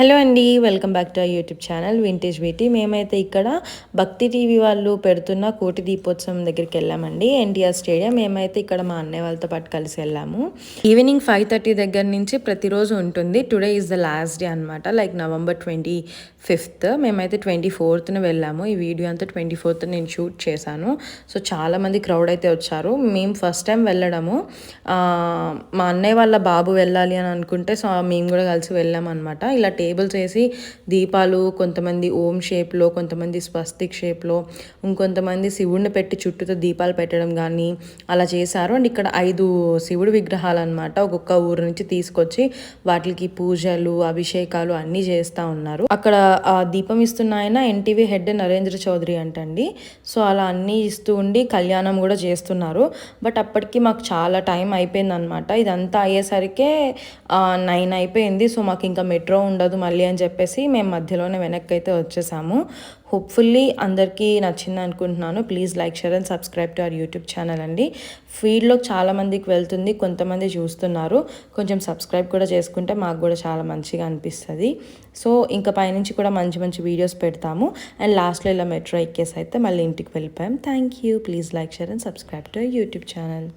Hello అండి. Welcome back to our YouTube channel vintage beauty. మేమైతే ఇక్కడ భక్తి టీవీ వాళ్ళు పెడుతున్న కోటి దీపోత్సవం దగ్గరికి వెళ్ళామండి, ఎన్టీఆర్ స్టేడియం. మేమైతే ఇక్కడ మా అన్నయ్య వాళ్ళతో పాటు కలిసి వెళ్ళాము. ఈవినింగ్ 5:30 దగ్గర నుంచి ప్రతిరోజు ఉంటుంది. Today is the last day అనమాట, లైక్ November 25th. మేమైతే 24th వెళ్ళాము. ఈ వీడియో అంతా 24th నేను షూట్ చేశాను. సో చాలామంది క్రౌడ్ అయితే వచ్చారు. మేము ఫస్ట్ టైం వెళ్ళడము. మా అన్నయ్య వాళ్ళ బాబు వెళ్ళాలి అని అనుకుంటే సో మేము కూడా కలిసి వెళ్ళామన్నమాట. ఇలా టేబుల్స్ వేసి దీపాలు, కొంతమంది ఓం షేప్లో, కొంతమంది స్వస్తిక్ షేప్లో, ఇంకొంతమంది శివుడిని పెట్టి చుట్టూతో దీపాలు పెట్టడం కానీ అలా చేశారు. అండ్ ఇక్కడ 5 శివుడి విగ్రహాలు అనమాట ఒక్కొక్క ఊరు నుంచి తీసుకొచ్చి వాటికి పూజలు, అభిషేకాలు అన్నీ చేస్తూ ఉన్నారు. అక్కడ దీపం ఇస్తున్న ఆయన ఎన్టీవీ హెడ్ నరేంద్ర చౌదరి అంటండి. సో అలా అన్నీ ఇస్తూ ఉండి కళ్యాణం కూడా చేస్తున్నారు. బట్ అప్పటికి మాకు చాలా టైం అయిపోయింది అనమాట. ఇదంతా అయ్యేసరికే 9 అయిపోయింది. సో మాకు ఇంకా మెట్రో ఉండదు మళ్ళీ అని చెప్పేసి మేము మధ్యలోనే వెనక్కి అయితే వచ్చేసాము. హోప్ఫుల్లీ అందరికీ నచ్చింది అనుకుంటున్నాను. Please like, share and subscribe to our YouTube channel అండి. ఫీడ్లో చాలామందికి వెళ్తుంది, కొంతమంది చూస్తున్నారు. కొంచెం సబ్స్క్రైబ్ కూడా చేసుకుంటే మాకు కూడా చాలా మంచిగా అనిపిస్తుంది. సో ఇంకా పైనుంచి కూడా మంచి మంచి వీడియోస్ పెడతాము. అండ్ లాస్ట్లో ఇలా మెట్రో ఎక్కేసి అయితే మళ్ళీ ఇంటికి వెళ్ళిపోయాం. Thank you. Please like, share and subscribe to our YouTube channel.